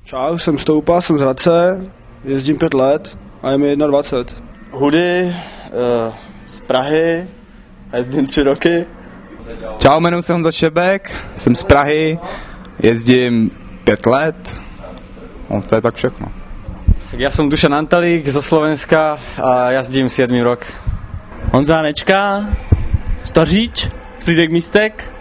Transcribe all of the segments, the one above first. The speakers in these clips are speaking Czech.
Čau, jsem Stoupa, jsem z Hradce, jezdím 5 let a je mi 21. Hudy z Prahy, jezdím 3 roky. Čau, jmenuji se Honza Šebek, jsem z Prahy, jezdím 5 let, no, to je tak všechno. Tak já jsem Dušan Antalík zo Slovenska a jazdím 7. rok. Honza Hanečka, Staříč, Frídek Místek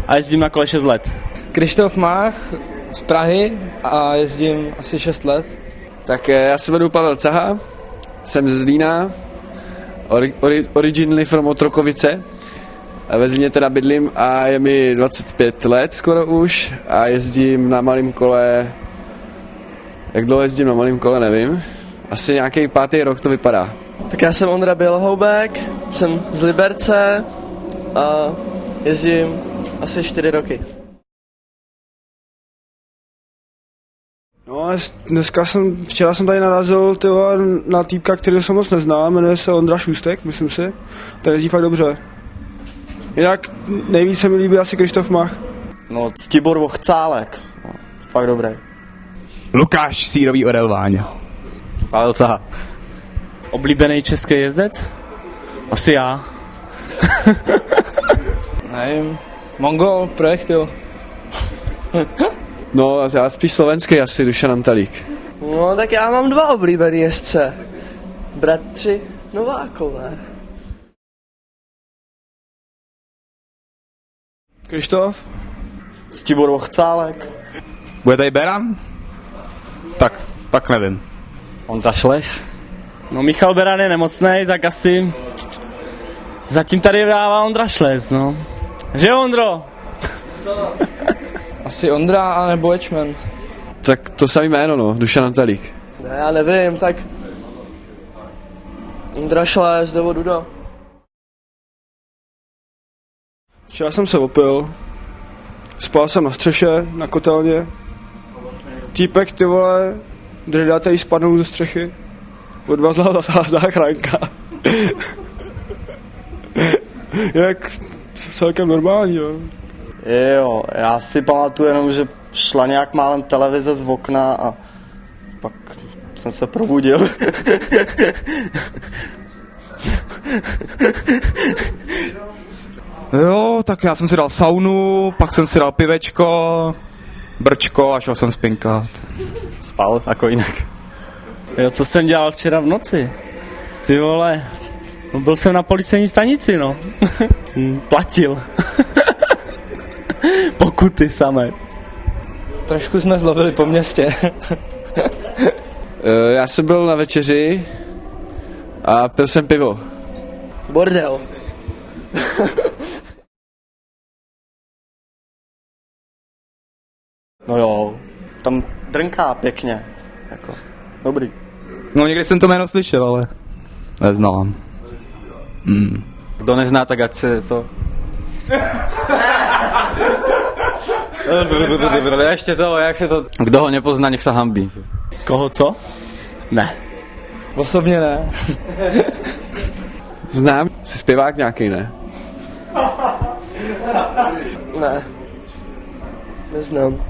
a jezdím na kole 6 let. Krištof Mách z Prahy a jezdím asi 6 let. Tak já se jmenuji Pavel Caha, jsem ze Zlína, originally from Otrokovice. Ve Zlíně teda bydlím a je mi 25 let skoro už a jezdím na malém kole. Jak dlouho jezdím na malém kole, nevím. Asi nějaký 5. rok to vypadá. Tak já jsem Ondra Bělohoubek, jsem z Liberce a jezdím asi 4 roky. No, včera jsem tady narazil na týpka, který se moc nezná, jmenuje se Ondra Šustek, myslím si. Ten jezdí fakt dobře. Jinak nejvíc se mi líbí asi Krištof Mach. No, Ctibor Vochcálek, no, fakt dobrý. Lukáš Sírový Orel Váňa. Pavel Caha. Oblíbený český jezdec? Asi já. Nevím, Mongol, Projektil. No, já spíš slovenský asi, Dušan Antalík. No tak já mám 2 oblíbený jezdce. Bratři Novákové. Krištof? Ctibor Vochcálek. Bude tady Beran? Tak nevím. Ondra Šles. No Michal Beran je nemocnej, tak asi zatím tady dává Ondra Šles, no. Že Ondro? Asi Ondra a nebo Ečmen. Tak to samý jméno, no, Dušan Antalík. Ne, já nevím, tak Ondra Šles nebo Duda. Včera jsem se opil, spal jsem na střeše, na kotelně. Týpek, ty vole, drdatej spadnul ze střechy. Odvazla záchranka. Jak celkem normální, jo. Jo, já si pamatuju jenom, že šla nějak málem televize z okna a pak jsem se probudil. Jo, tak já jsem si dal saunu, pak jsem si dal pivečko, brčko a šel jsem spinkat. Spal, jako jinak. Jo, co jsem dělal včera v noci? Ty vole, no byl jsem na policejní stanici, no. Platil. Pokuty samé. Trošku jsme zlovili po městě. Já jsem byl na večeři a pil jsem pivo. Bordel. No jo, tam drnká pěkně, jako, dobrý. No někdy jsem to jméno slyšel, ale neznám. Kdo nezná, tak ať se to... Ještě to, jak se to... Kdo ho nepozná, nech se hambí. Koho co? Ne. Osobně ne. Znám, jsi zpěvák nějaký, ne? Ne. Neznám.